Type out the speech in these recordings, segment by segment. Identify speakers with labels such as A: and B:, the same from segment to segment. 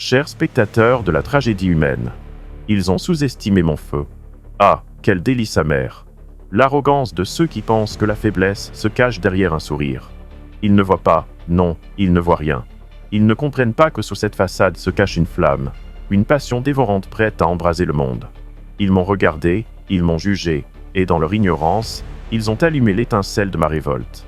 A: Chers spectateurs de la tragédie humaine, ils ont sous-estimé mon feu. Ah, quel délice amer! L'arrogance de ceux qui pensent que la faiblesse se cache derrière un sourire. Ils ne voient pas, non, ils ne voient rien. Ils ne comprennent pas que sous cette façade se cache une flamme, une passion dévorante prête à embraser le monde. Ils m'ont regardé, ils m'ont jugé, et dans leur ignorance, ils ont allumé l'étincelle de ma révolte.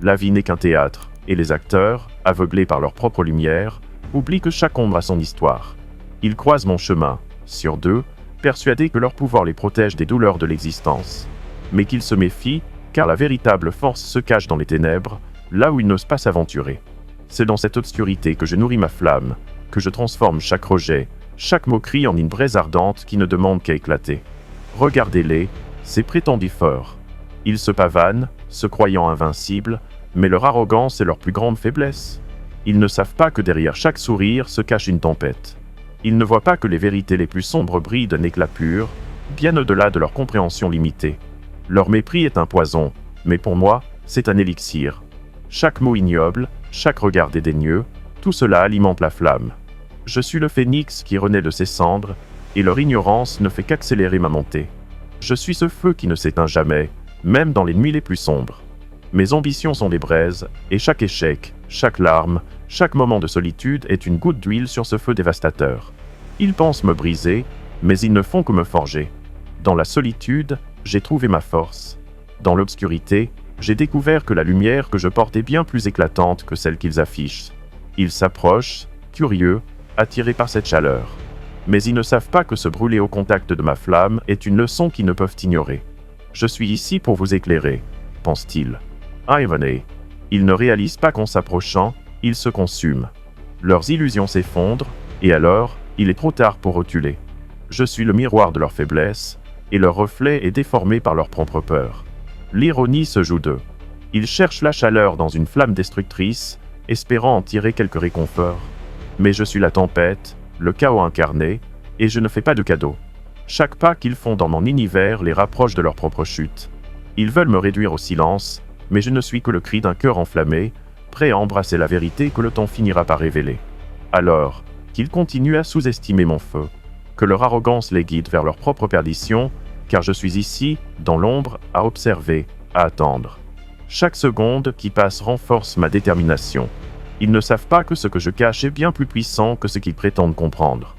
A: La vie n'est qu'un théâtre, et les acteurs, aveuglés par leur propre lumière, oublient que chaque ombre a son histoire. Ils croisent mon chemin, sur deux, persuadés que leur pouvoir les protège des douleurs de l'existence. Mais qu'ils se méfient, car la véritable force se cache dans les ténèbres, là où ils n'osent pas s'aventurer. C'est dans cette obscurité que je nourris ma flamme, que je transforme chaque rejet, chaque moquerie en une braise ardente qui ne demande qu'à éclater. Regardez-les, ces prétendus forts. Ils se pavanent, se croyant invincibles, mais leur arrogance est leur plus grande faiblesse. Ils ne savent pas que derrière chaque sourire se cache une tempête. Ils ne voient pas que les vérités les plus sombres brillent d'un éclat pur, bien au-delà de leur compréhension limitée. Leur mépris est un poison, mais pour moi, c'est un élixir. Chaque mot ignoble, chaque regard dédaigneux, tout cela alimente la flamme. Je suis le phénix qui renaît de ses cendres, et leur ignorance ne fait qu'accélérer ma montée. Je suis ce feu qui ne s'éteint jamais, même dans les nuits les plus sombres. Mes ambitions sont des braises, et chaque échec, chaque larme, chaque moment de solitude est une goutte d'huile sur ce feu dévastateur. Ils pensent me briser, mais ils ne font que me forger. Dans la solitude, j'ai trouvé ma force. Dans l'obscurité, j'ai découvert que la lumière que je porte est bien plus éclatante que celle qu'ils affichent. Ils s'approchent, curieux, attirés par cette chaleur. Mais ils ne savent pas que se brûler au contact de ma flamme est une leçon qu'ils ne peuvent ignorer. Je suis ici pour vous éclairer, pense-t-il. Ah, venez. Ils ne réalisent pas qu'en s'approchant, ils se consument. Leurs illusions s'effondrent, et alors, il est trop tard pour reculer. Je suis le miroir de leur faiblesse, et leur reflet est déformé par leur propre peur. L'ironie se joue d'eux. Ils cherchent la chaleur dans une flamme destructrice, espérant en tirer quelque réconfort. Mais je suis la tempête, le chaos incarné, et je ne fais pas de cadeaux. Chaque pas qu'ils font dans mon univers les rapproche de leur propre chute. Ils veulent me réduire au silence, mais je ne suis que le cri d'un cœur enflammé, prêt à embrasser la vérité que le temps finira par révéler. Alors, qu'ils continuent à sous-estimer mon feu, que leur arrogance les guide vers leur propre perdition, car je suis ici, dans l'ombre, à observer, à attendre. Chaque seconde qui passe renforce ma détermination. Ils ne savent pas que ce que je cache est bien plus puissant que ce qu'ils prétendent comprendre.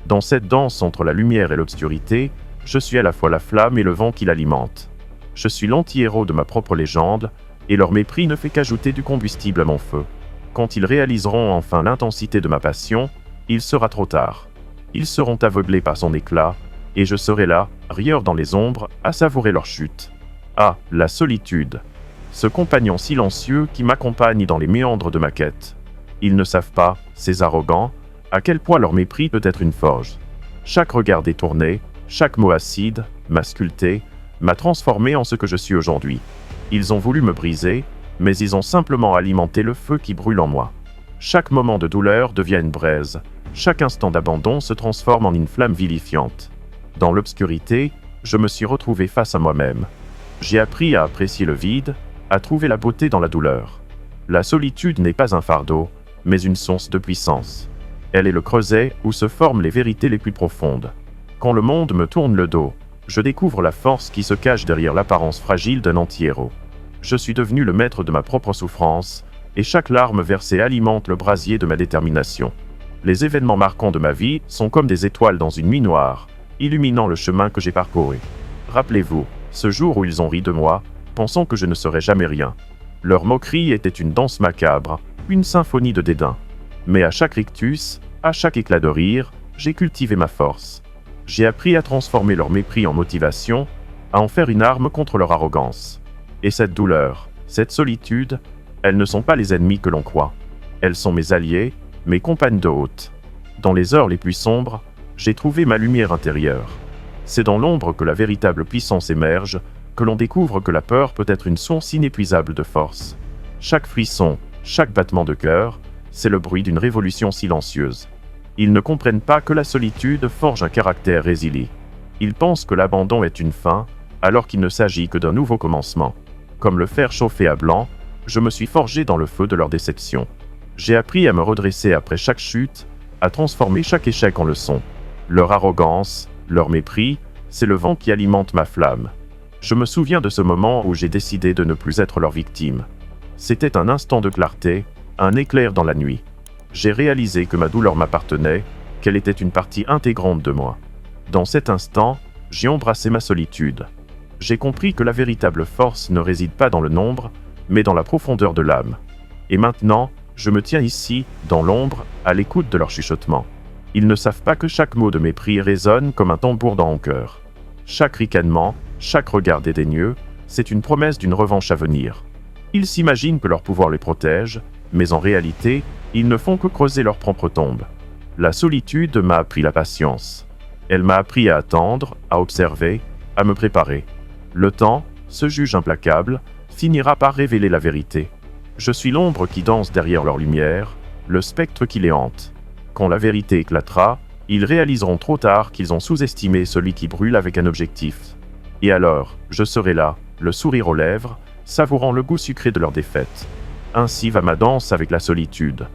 A: Dans cette danse entre la lumière et l'obscurité, je suis à la fois la flamme et le vent qui l'alimente. Je suis l'anti-héros de ma propre légende, et leur mépris ne fait qu'ajouter du combustible à mon feu. Quand ils réaliseront enfin l'intensité de ma passion, il sera trop tard. Ils seront aveuglés par son éclat, et je serai là, rieur dans les ombres, à savourer leur chute. Ah, la solitude! Ce compagnon silencieux qui m'accompagne dans les méandres de ma quête. Ils ne savent pas, ces arrogants, à quel point leur mépris peut être une forge. Chaque regard détourné, chaque mot acide, m'a sculpté, m'a transformé en ce que je suis aujourd'hui. Ils ont voulu me briser, mais ils ont simplement alimenté le feu qui brûle en moi. Chaque moment de douleur devient une braise, chaque instant d'abandon se transforme en une flamme vivifiante. Dans l'obscurité, je me suis retrouvé face à moi-même. J'ai appris à apprécier le vide, à trouver la beauté dans la douleur. La solitude n'est pas un fardeau, mais une source de puissance. Elle est le creuset où se forment les vérités les plus profondes. Quand le monde me tourne le dos, je découvre la force qui se cache derrière l'apparence fragile d'un anti-héros. Je suis devenu le maître de ma propre souffrance, et chaque larme versée alimente le brasier de ma détermination. Les événements marquants de ma vie sont comme des étoiles dans une nuit noire, illuminant le chemin que j'ai parcouru. Rappelez-vous, ce jour où ils ont ri de moi, pensant que je ne serais jamais rien. Leur moquerie était une danse macabre, une symphonie de dédain. Mais à chaque rictus, à chaque éclat de rire, j'ai cultivé ma force. J'ai appris à transformer leur mépris en motivation, à en faire une arme contre leur arrogance. Et cette douleur, cette solitude, elles ne sont pas les ennemis que l'on croit. Elles sont mes alliés, mes compagnes de hôte. Dans les heures les plus sombres, j'ai trouvé ma lumière intérieure. C'est dans l'ombre que la véritable puissance émerge, que l'on découvre que la peur peut être une source inépuisable de force. Chaque frisson, chaque battement de cœur, c'est le bruit d'une révolution silencieuse. Ils ne comprennent pas que la solitude forge un caractère résilient. Ils pensent que l'abandon est une fin, alors qu'il ne s'agit que d'un nouveau commencement. Comme le fer chauffé à blanc, je me suis forgé dans le feu de leur déception. J'ai appris à me redresser après chaque chute, à transformer chaque échec en leçon. Leur arrogance, leur mépris, c'est le vent qui alimente ma flamme. Je me souviens de ce moment où j'ai décidé de ne plus être leur victime. C'était un instant de clarté, un éclair dans la nuit. J'ai réalisé que ma douleur m'appartenait, qu'elle était une partie intégrante de moi. Dans cet instant, j'ai embrassé ma solitude. J'ai compris que la véritable force ne réside pas dans le nombre, mais dans la profondeur de l'âme. Et maintenant, je me tiens ici, dans l'ombre, à l'écoute de leurs chuchotements. Ils ne savent pas que chaque mot de mépris résonne comme un tambour dans mon cœur. Chaque ricanement, chaque regard dédaigneux, c'est une promesse d'une revanche à venir. Ils s'imaginent que leur pouvoir les protège, mais en réalité, ils ne font que creuser leur propre tombe. La solitude m'a appris la patience. Elle m'a appris à attendre, à observer, à me préparer. Le temps, ce juge implacable, finira par révéler la vérité. Je suis l'ombre qui danse derrière leur lumière, le spectre qui les hante. Quand la vérité éclatera, ils réaliseront trop tard qu'ils ont sous-estimé celui qui brûle avec un objectif. Et alors, je serai là, le sourire aux lèvres, savourant le goût sucré de leur défaite. Ainsi va ma danse avec la solitude.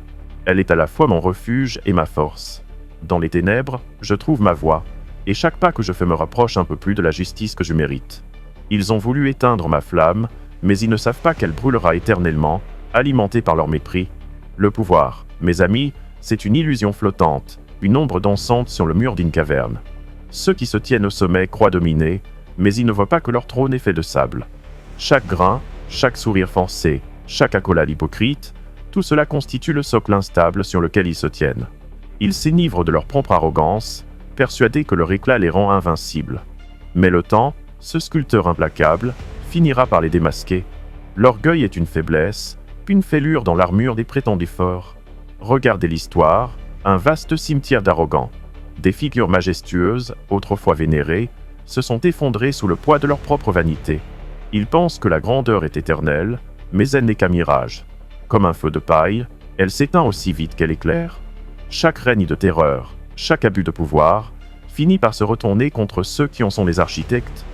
A: Elle est à la fois mon refuge et ma force. Dans les ténèbres, je trouve ma voie, et chaque pas que je fais me rapproche un peu plus de la justice que je mérite. Ils ont voulu éteindre ma flamme, mais ils ne savent pas qu'elle brûlera éternellement, alimentée par leur mépris. Le pouvoir, mes amis, c'est une illusion flottante, une ombre dansante sur le mur d'une caverne. Ceux qui se tiennent au sommet croient dominer, mais ils ne voient pas que leur trône est fait de sable. Chaque grain, chaque sourire forcé, chaque accolade hypocrite, tout cela constitue le socle instable sur lequel ils se tiennent. Ils s'enivrent de leur propre arrogance, persuadés que leur éclat les rend invincibles. Mais le temps, ce sculpteur implacable, finira par les démasquer. L'orgueil est une faiblesse, une fêlure dans l'armure des prétendus forts. Regardez l'histoire, un vaste cimetière d'arrogants. Des figures majestueuses, autrefois vénérées, se sont effondrées sous le poids de leur propre vanité. Ils pensent que la grandeur est éternelle, mais elle n'est qu'un mirage. Comme un feu de paille, elle s'éteint aussi vite qu'elle éclaire. Chaque règne de terreur, chaque abus de pouvoir, finit par se retourner contre ceux qui en sont les architectes.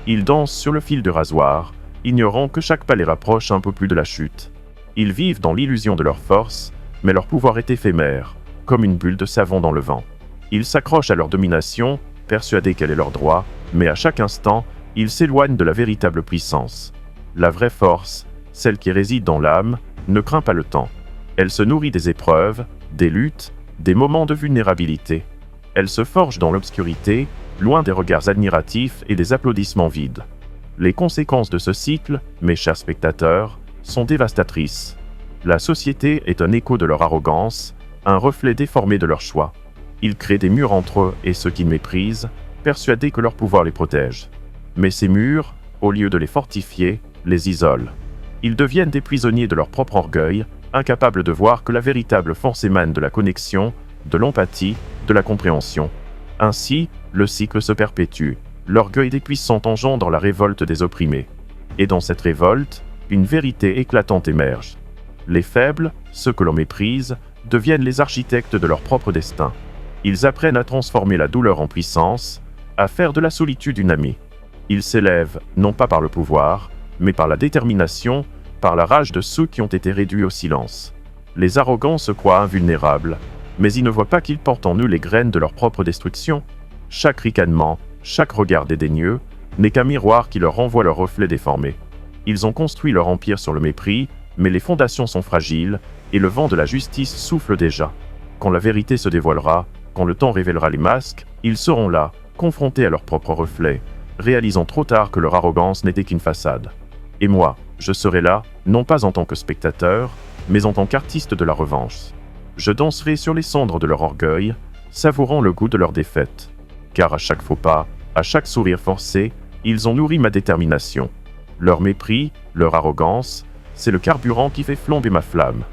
A: Ils dansent sur le fil du rasoir, ignorant que chaque pas les rapproche un peu plus de la chute. Ils vivent dans l'illusion de leur force, mais leur pouvoir est éphémère, comme une bulle de savon dans le vent. Ils s'accrochent à leur domination, persuadés qu'elle est leur droit, mais à chaque instant, ils s'éloignent de la véritable puissance. La vraie force, celle qui réside dans l'âme, ne craint pas le temps. Elle se nourrit des épreuves, des luttes, des moments de vulnérabilité. Elle se forge dans l'obscurité, loin des regards admiratifs et des applaudissements vides. Les conséquences de ce cycle, mes chers spectateurs, sont dévastatrices. La société est un écho de leur arrogance, un reflet déformé de leur choix. Ils créent des murs entre eux et ceux qui méprisent, persuadés que leur pouvoir les protège. Mais ces murs, au lieu de les fortifier, les isolent. Ils deviennent des prisonniers de leur propre orgueil, incapables de voir que la véritable force émane de la connexion, de l'empathie, de la compréhension. Ainsi, le cycle se perpétue. L'orgueil des puissants engendre la révolte des opprimés. Et dans cette révolte, une vérité éclatante émerge. Les faibles, ceux que l'on méprise, deviennent les architectes de leur propre destin. Ils apprennent à transformer la douleur en puissance, à faire de la solitude une amie. Ils s'élèvent, non pas par le pouvoir, mais par la détermination, par la rage de ceux qui ont été réduits au silence. Les arrogants se croient invulnérables, mais ils ne voient pas qu'ils portent en eux les graines de leur propre destruction. Chaque ricanement, chaque regard dédaigneux, n'est qu'un miroir qui leur renvoie leur reflet déformé. Ils ont construit leur empire sur le mépris, mais les fondations sont fragiles, et le vent de la justice souffle déjà. Quand la vérité se dévoilera, quand le temps révélera les masques, ils seront là, confrontés à leur propre reflet, réalisant trop tard que leur arrogance n'était qu'une façade. Et moi, je serai là, non pas en tant que spectateur, mais en tant qu'artiste de la revanche. Je danserai sur les cendres de leur orgueil, savourant le goût de leur défaite. Car à chaque faux pas, à chaque sourire forcé, ils ont nourri ma détermination. Leur mépris, leur arrogance, c'est le carburant qui fait flamber ma flamme.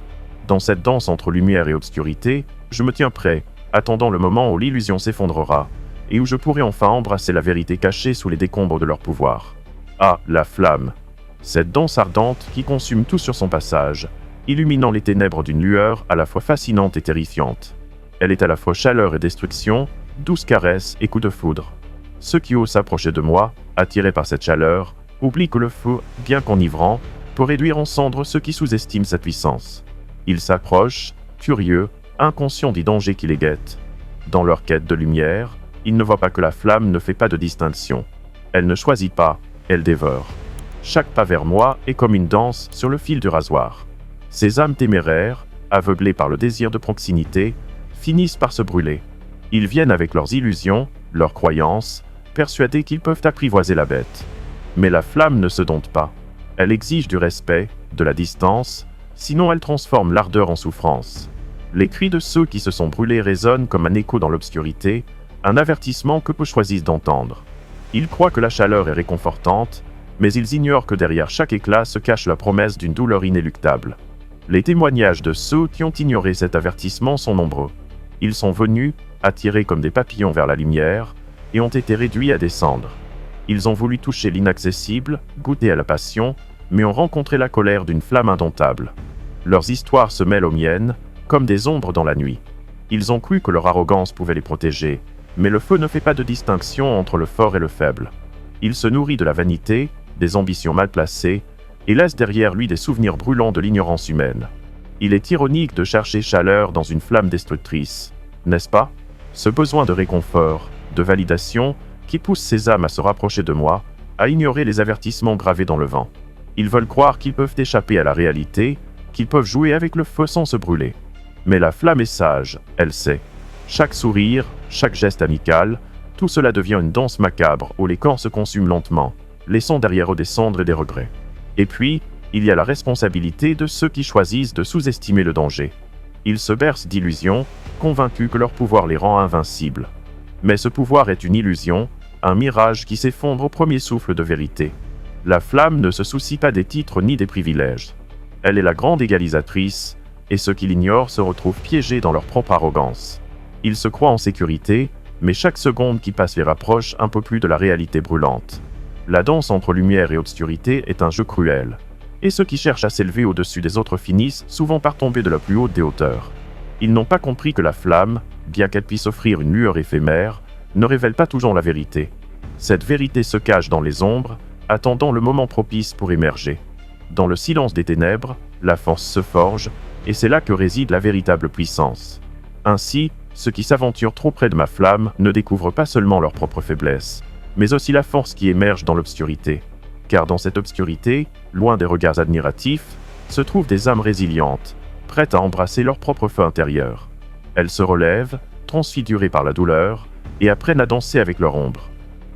A: Dans cette danse entre lumière et obscurité, je me tiens prêt, attendant le moment où l'illusion s'effondrera, et où je pourrai enfin embrasser la vérité cachée sous les décombres de leur pouvoir. Ah, la flamme! Cette danse ardente qui consume tout sur son passage, illuminant les ténèbres d'une lueur à la fois fascinante et terrifiante. Elle est à la fois chaleur et destruction, douce caresse et coup de foudre. Ceux qui osent s'approcher de moi, attirés par cette chaleur, oublient que le feu, bien qu'enivrant, peut réduire en cendres ceux qui sous-estiment sa puissance. Ils s'approchent, curieux, inconscients des dangers qui les guettent. Dans leur quête de lumière, ils ne voient pas que la flamme ne fait pas de distinction. Elle ne choisit pas, elle dévore. Chaque pas vers moi est comme une danse sur le fil du rasoir. Ces âmes téméraires, aveuglées par le désir de proximité, finissent par se brûler. Ils viennent avec leurs illusions, leurs croyances, persuadés qu'ils peuvent apprivoiser la bête. Mais la flamme ne se dompte pas. Elle exige du respect, de la distance, sinon elle transforme l'ardeur en souffrance. Les cris de ceux qui se sont brûlés résonnent comme un écho dans l'obscurité, un avertissement que peu choisissent d'entendre. Ils croient que la chaleur est réconfortante, mais ils ignorent que derrière chaque éclat se cache la promesse d'une douleur inéluctable. Les témoignages de ceux qui ont ignoré cet avertissement sont nombreux. Ils sont venus, attirés comme des papillons vers la lumière, et ont été réduits à des cendres. Ils ont voulu toucher l'inaccessible, goûter à la passion, mais ont rencontré la colère d'une flamme indomptable. Leurs histoires se mêlent aux miennes, comme des ombres dans la nuit. Ils ont cru que leur arrogance pouvait les protéger, mais le feu ne fait pas de distinction entre le fort et le faible. Il se nourrit de la vanité, des ambitions mal placées, et laisse derrière lui des souvenirs brûlants de l'ignorance humaine. Il est ironique de chercher chaleur dans une flamme destructrice, n'est-ce pas? Ce besoin de réconfort, de validation, qui pousse ces âmes à se rapprocher de moi, à ignorer les avertissements gravés dans le vent. Ils veulent croire qu'ils peuvent échapper à la réalité, qu'ils peuvent jouer avec le feu sans se brûler. Mais la flamme est sage, elle sait. Chaque sourire, chaque geste amical, tout cela devient une danse macabre où les corps se consument lentement, laissant derrière eux des cendres et des regrets. Et puis, il y a la responsabilité de ceux qui choisissent de sous-estimer le danger. Ils se bercent d'illusions, convaincus que leur pouvoir les rend invincibles. Mais ce pouvoir est une illusion, un mirage qui s'effondre au premier souffle de vérité. La flamme ne se soucie pas des titres ni des privilèges. Elle est la grande égalisatrice, et ceux qui l'ignorent se retrouvent piégés dans leur propre arrogance. Ils se croient en sécurité, mais chaque seconde qui passe les rapproche un peu plus de la réalité brûlante. La danse entre lumière et obscurité est un jeu cruel, et ceux qui cherchent à s'élever au-dessus des autres finissent souvent par tomber de la plus haute des hauteurs. Ils n'ont pas compris que la flamme, bien qu'elle puisse offrir une lueur éphémère, ne révèle pas toujours la vérité. Cette vérité se cache dans les ombres, attendant le moment propice pour émerger. Dans le silence des ténèbres, la force se forge, et c'est là que réside la véritable puissance. Ainsi, ceux qui s'aventurent trop près de ma flamme ne découvrent pas seulement leur propre faiblesse, mais aussi la force qui émerge dans l'obscurité. Car dans cette obscurité, loin des regards admiratifs, se trouvent des âmes résilientes, prêtes à embrasser leur propre feu intérieur. Elles se relèvent, transfigurées par la douleur, et apprennent à danser avec leur ombre.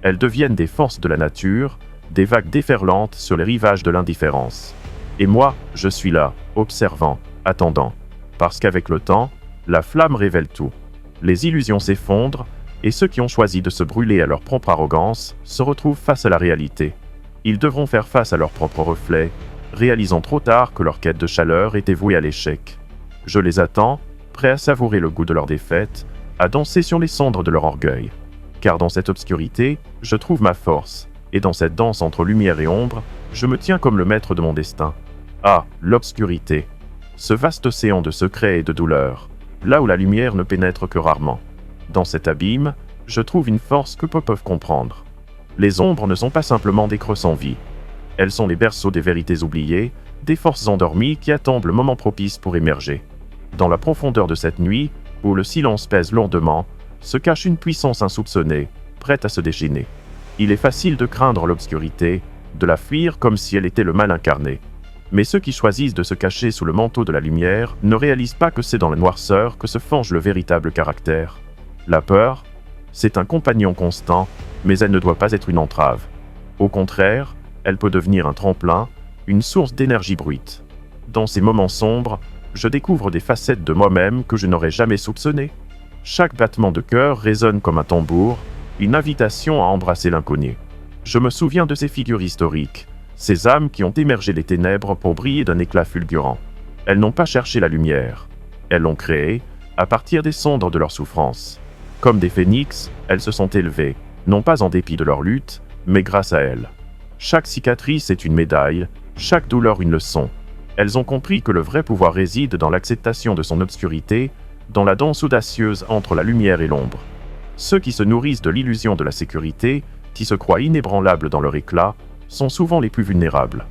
A: Elles deviennent des forces de la nature, des vagues déferlantes sur les rivages de l'indifférence. Et moi, je suis là, observant, attendant. Parce qu'avec le temps, la flamme révèle tout. Les illusions s'effondrent, et ceux qui ont choisi de se brûler à leur propre arrogance se retrouvent face à la réalité. Ils devront faire face à leurs propres reflets, réalisant trop tard que leur quête de chaleur était vouée à l'échec. Je les attends, prêts à savourer le goût de leur défaite, à danser sur les cendres de leur orgueil. Car dans cette obscurité, je trouve ma force, et dans cette danse entre lumière et ombre, je me tiens comme le maître de mon destin. Ah, l'obscurité! Ce vaste océan de secrets et de douleurs, là où la lumière ne pénètre que rarement. Dans cet abîme, je trouve une force que peu peuvent comprendre. Les ombres ne sont pas simplement des creux sans vie. Elles sont les berceaux des vérités oubliées, des forces endormies qui attendent le moment propice pour émerger. Dans la profondeur de cette nuit, où le silence pèse lourdement, se cache une puissance insoupçonnée, prête à se déchaîner. Il est facile de craindre l'obscurité, de la fuir comme si elle était le mal incarné. Mais ceux qui choisissent de se cacher sous le manteau de la lumière ne réalisent pas que c'est dans la noirceur que se forge le véritable caractère. La peur, c'est un compagnon constant, mais elle ne doit pas être une entrave. Au contraire, elle peut devenir un tremplin, une source d'énergie brute. Dans ces moments sombres, je découvre des facettes de moi-même que je n'aurais jamais soupçonnées. Chaque battement de cœur résonne comme un tambour, une invitation à embrasser l'inconnu. Je me souviens de ces figures historiques, ces âmes qui ont émergé des ténèbres pour briller d'un éclat fulgurant. Elles n'ont pas cherché la lumière, elles l'ont créée à partir des cendres de leur souffrance. Comme des phénix, elles se sont élevées, non pas en dépit de leur lutte, mais grâce à elles. Chaque cicatrice est une médaille, chaque douleur une leçon. Elles ont compris que le vrai pouvoir réside dans l'acceptation de son obscurité, dans la danse audacieuse entre la lumière et l'ombre. Ceux qui se nourrissent de l'illusion de la sécurité, qui se croient inébranlables dans leur éclat, sont souvent les plus vulnérables.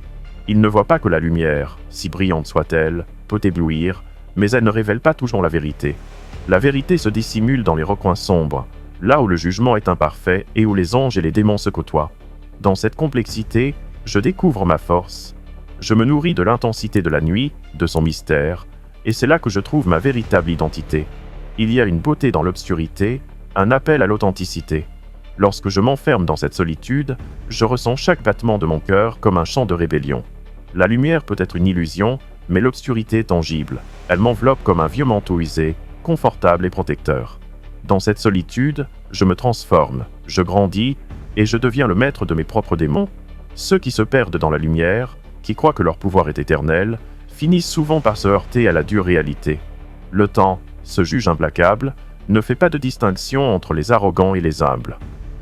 A: Ils ne voient pas que la lumière, si brillante soit-elle, peut éblouir, mais elles ne révèlent pas toujours la vérité. La vérité se dissimule dans les recoins sombres, là où le jugement est imparfait et où les anges et les démons se côtoient. Dans cette complexité, je découvre ma force. Je me nourris de l'intensité de la nuit, de son mystère, et c'est là que je trouve ma véritable identité. Il y a une beauté dans l'obscurité, un appel à l'authenticité. Lorsque je m'enferme dans cette solitude, je ressens chaque battement de mon cœur comme un chant de rébellion. La lumière peut être une illusion, mais l'obscurité est tangible. Elle m'enveloppe comme un vieux manteau usé, confortable et protecteur. Dans cette solitude, je me transforme, je grandis, et je deviens le maître de mes propres démons. Ceux qui se perdent dans la lumière, qui croient que leur pouvoir est éternel, finissent souvent par se heurter à la dure réalité. Le temps, ce juge implacable, ne fait pas de distinction entre les arrogants et les humbles.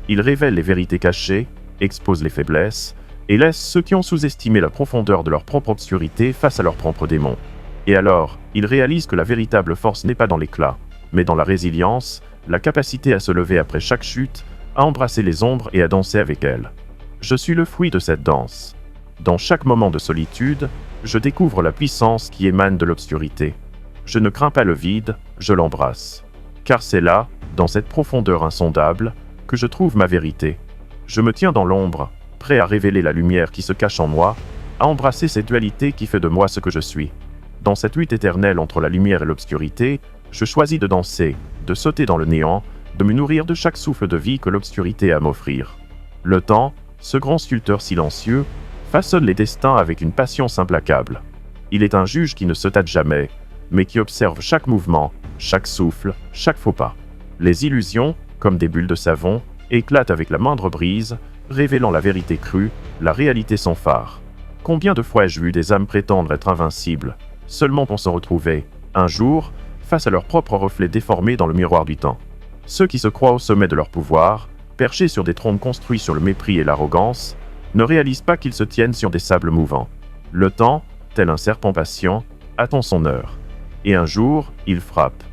A: Il révèle les vérités cachées, expose les faiblesses, et laisse ceux qui ont sous-estimé la profondeur de leur propre obscurité face à leurs propres démons. Et alors, il réalise que la véritable force n'est pas dans l'éclat, mais dans la résilience, la capacité à se lever après chaque chute, à embrasser les ombres et à danser avec elles. Je suis le fruit de cette danse. Dans chaque moment de solitude, je découvre la puissance qui émane de l'obscurité. Je ne crains pas le vide, je l'embrasse. Car c'est là, dans cette profondeur insondable, que je trouve ma vérité. Je me tiens dans l'ombre, prêt à révéler la lumière qui se cache en moi, à embrasser cette dualité qui fait de moi ce que je suis. Dans cette lutte éternelle entre la lumière et l'obscurité, je choisis de danser, de sauter dans le néant, de me nourrir de chaque souffle de vie que l'obscurité a à m'offrir. Le temps, ce grand sculpteur silencieux, façonne les destins avec une patience implacable. Il est un juge qui ne se tâte jamais, mais qui observe chaque mouvement, chaque souffle, chaque faux pas. Les illusions, comme des bulles de savon, éclatent avec la moindre brise, révélant la vérité crue, la réalité sans phare. Combien de fois ai-je vu des âmes prétendre être invincibles, seulement pour se retrouver, un jour, face à leur propre reflet déformé dans le miroir du temps. Ceux qui se croient au sommet de leur pouvoir, perchés sur des trônes construits sur le mépris et l'arrogance, ne réalisent pas qu'ils se tiennent sur des sables mouvants. Le temps, tel un serpent patient, attend son heure. Et un jour, il frappe.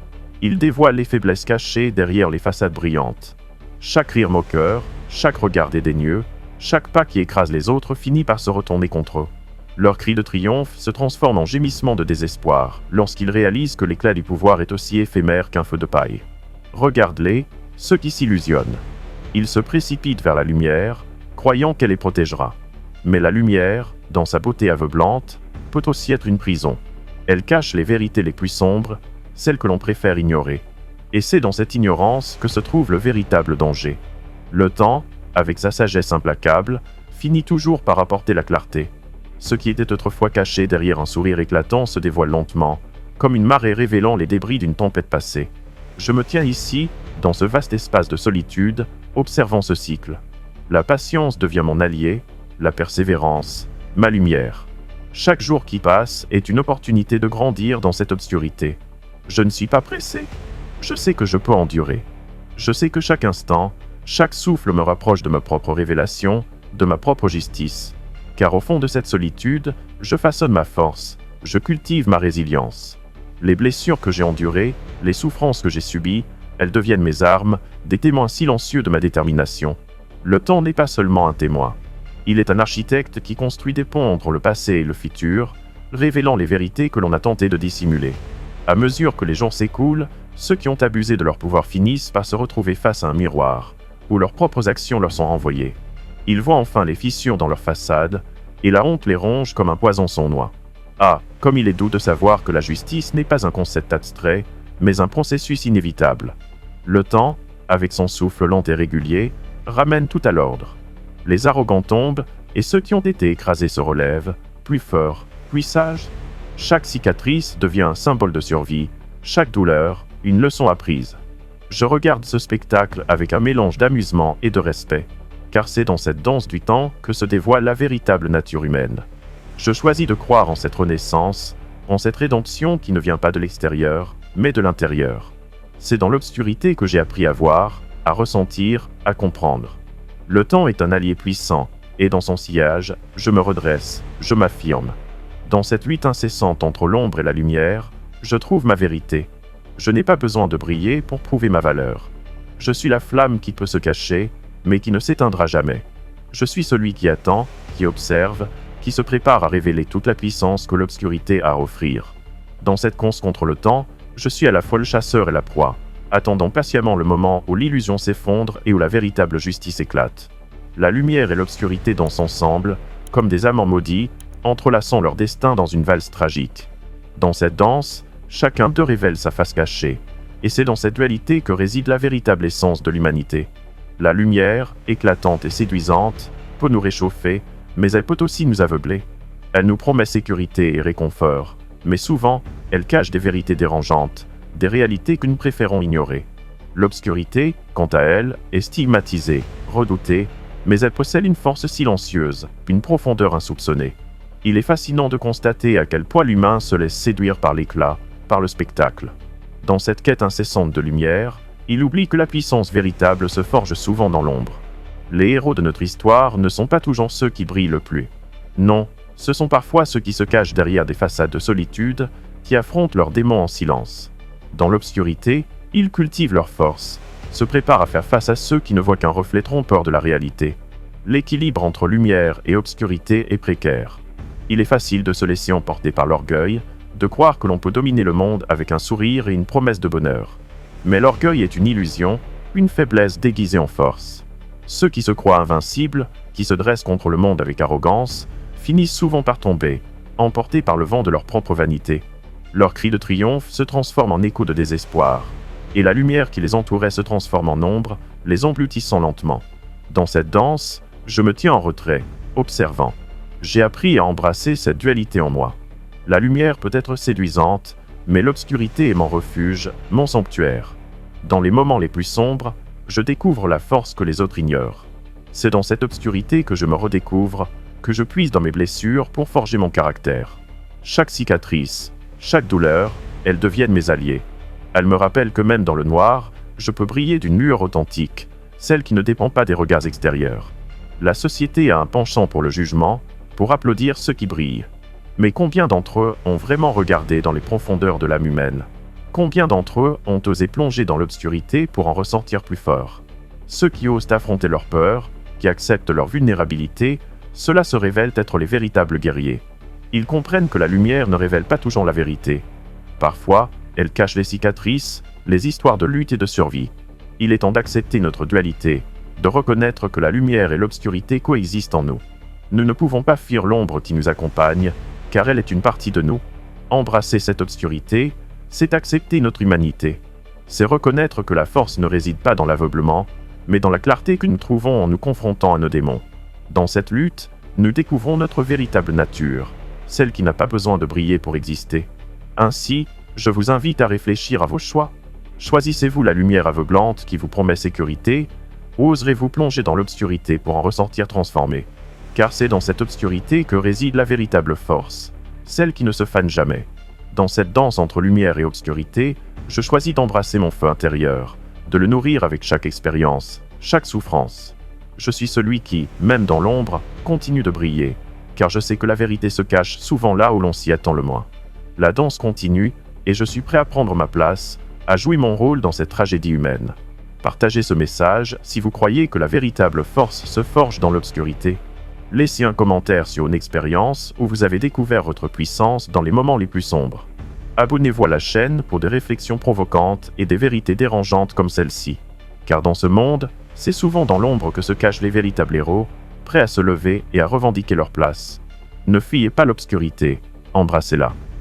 A: Il dévoile les faiblesses cachées derrière les façades brillantes. Chaque rire moqueur, chaque regard dédaigneux, chaque pas qui écrase les autres finit par se retourner contre eux. Leur cri de triomphe se transforme en gémissement de désespoir lorsqu'ils réalisent que l'éclat du pouvoir est aussi éphémère qu'un feu de paille. Regarde-les, ceux qui s'illusionnent. Ils se précipitent vers la lumière, croyant qu'elle les protégera. Mais la lumière, dans sa beauté aveuglante, peut aussi être une prison. Elle cache les vérités les plus sombres, celles que l'on préfère ignorer. Et c'est dans cette ignorance que se trouve le véritable danger. Le temps, avec sa sagesse implacable, finit toujours par apporter la clarté. Ce qui était autrefois caché derrière un sourire éclatant se dévoile lentement, comme une marée révélant les débris d'une tempête passée. Je me tiens ici, dans ce vaste espace de solitude, observant ce cycle. La patience devient mon allié, la persévérance, ma lumière. Chaque jour qui passe est une opportunité de grandir dans cette obscurité. Je ne suis pas pressé. Je sais que je peux endurer. Je sais que chaque instant, chaque souffle me rapproche de ma propre révélation, de ma propre justice. Car au fond de cette solitude, je façonne ma force, je cultive ma résilience. Les blessures que j'ai endurées, les souffrances que j'ai subies, elles deviennent mes armes, des témoins silencieux de ma détermination. Le temps n'est pas seulement un témoin. Il est un architecte qui construit des ponts entre le passé et le futur, révélant les vérités que l'on a tenté de dissimuler. À mesure que les jours s'écoulent, ceux qui ont abusé de leur pouvoir finissent par se retrouver face à un miroir, où leurs propres actions leur sont renvoyées. Ils voient enfin les fissures dans leur façade, et la honte les ronge comme un poison son noix. Ah, comme il est doux de savoir que la justice n'est pas un concept abstrait, mais un processus inévitable. Le temps, avec son souffle lent et régulier, ramène tout à l'ordre. Les arrogants tombent, et ceux qui ont été écrasés se relèvent, plus forts, plus sages. Chaque cicatrice devient un symbole de survie, chaque douleur, une leçon apprise. Je regarde ce spectacle avec un mélange d'amusement et de respect, car c'est dans cette danse du temps que se dévoile la véritable nature humaine. Je choisis de croire en cette renaissance, en cette rédemption qui ne vient pas de l'extérieur, mais de l'intérieur. C'est dans l'obscurité que j'ai appris à voir, à ressentir, à comprendre. Le temps est un allié puissant, et dans son sillage, je me redresse, je m'affirme. Dans cette lutte incessante entre l'ombre et la lumière, je trouve ma vérité. Je n'ai pas besoin de briller pour prouver ma valeur. Je suis la flamme qui peut se cacher, mais qui ne s'éteindra jamais. Je suis celui qui attend, qui observe, qui se prépare à révéler toute la puissance que l'obscurité a à offrir. Dans cette course contre le temps, je suis à la fois le chasseur et la proie, attendant patiemment le moment où l'illusion s'effondre et où la véritable justice éclate. La lumière et l'obscurité dansent ensemble, comme des amants maudits, entrelaçant leur destin dans une valse tragique. Dans cette danse, chacun d'eux révèle sa face cachée, et c'est dans cette dualité que réside la véritable essence de l'humanité. La lumière, éclatante et séduisante, peut nous réchauffer, mais elle peut aussi nous aveugler. Elle nous promet sécurité et réconfort, mais souvent, elle cache des vérités dérangeantes, des réalités que nous préférons ignorer. L'obscurité, quant à elle, est stigmatisée, redoutée, mais elle possède une force silencieuse, une profondeur insoupçonnée. Il est fascinant de constater à quel point l'humain se laisse séduire par l'éclat, par le spectacle. Dans cette quête incessante de lumière, il oublie que la puissance véritable se forge souvent dans l'ombre. Les héros de notre histoire ne sont pas toujours ceux qui brillent le plus. Non, ce sont parfois ceux qui se cachent derrière des façades de solitude, qui affrontent leurs démons en silence. Dans l'obscurité, ils cultivent leur force, se préparent à faire face à ceux qui ne voient qu'un reflet trompeur de la réalité. L'équilibre entre lumière et obscurité est précaire. Il est facile de se laisser emporter par l'orgueil, de croire que l'on peut dominer le monde avec un sourire et une promesse de bonheur. Mais l'orgueil est une illusion, une faiblesse déguisée en force. Ceux qui se croient invincibles, qui se dressent contre le monde avec arrogance, finissent souvent par tomber, emportés par le vent de leur propre vanité. Leurs cris de triomphe se transforment en échos de désespoir, et la lumière qui les entourait se transforme en ombre, les engloutissant lentement. Dans cette danse, je me tiens en retrait, observant. J'ai appris à embrasser cette dualité en moi. La lumière peut être séduisante, mais l'obscurité est mon refuge, mon sanctuaire. Dans les moments les plus sombres, je découvre la force que les autres ignorent. C'est dans cette obscurité que je me redécouvre, que je puise dans mes blessures pour forger mon caractère. Chaque cicatrice, chaque douleur, elles deviennent mes alliés. Elles me rappellent que même dans le noir, je peux briller d'une lueur authentique, celle qui ne dépend pas des regards extérieurs. La société a un penchant pour le jugement, pour applaudir ceux qui brillent. Mais combien d'entre eux ont vraiment regardé dans les profondeurs de l'âme humaine? Combien d'entre eux ont osé plonger dans l'obscurité pour en ressortir plus fort? Ceux qui osent affronter leur peur, qui acceptent leur vulnérabilité, ceux-là se révèlent être les véritables guerriers. Ils comprennent que la lumière ne révèle pas toujours la vérité. Parfois, elle cache les cicatrices, les histoires de lutte et de survie. Il est temps d'accepter notre dualité, de reconnaître que la lumière et l'obscurité coexistent en nous. Nous ne pouvons pas fuir l'ombre qui nous accompagne, car elle est une partie de nous. Embrasser cette obscurité, c'est accepter notre humanité. C'est reconnaître que la force ne réside pas dans l'aveuglement, mais dans la clarté que nous trouvons en nous confrontant à nos démons. Dans cette lutte, nous découvrons notre véritable nature, celle qui n'a pas besoin de briller pour exister. Ainsi, je vous invite à réfléchir à vos choix. Choisissez-vous la lumière aveuglante qui vous promet sécurité, ou oserez-vous plonger dans l'obscurité pour en ressortir transformé? Car c'est dans cette obscurité que réside la véritable force, celle qui ne se fane jamais. Dans cette danse entre lumière et obscurité, je choisis d'embrasser mon feu intérieur, de le nourrir avec chaque expérience, chaque souffrance. Je suis celui qui, même dans l'ombre, continue de briller, car je sais que la vérité se cache souvent là où l'on s'y attend le moins. La danse continue, et je suis prêt à prendre ma place, à jouer mon rôle dans cette tragédie humaine. Partagez ce message si vous croyez que la véritable force se forge dans l'obscurité. Laissez un commentaire sur une expérience où vous avez découvert votre puissance dans les moments les plus sombres. Abonnez-vous à la chaîne pour des réflexions provocantes et des vérités dérangeantes comme celle-ci. Car dans ce monde, c'est souvent dans l'ombre que se cachent les véritables héros, prêts à se lever et à revendiquer leur place. Ne fuyez pas l'obscurité, embrassez-la.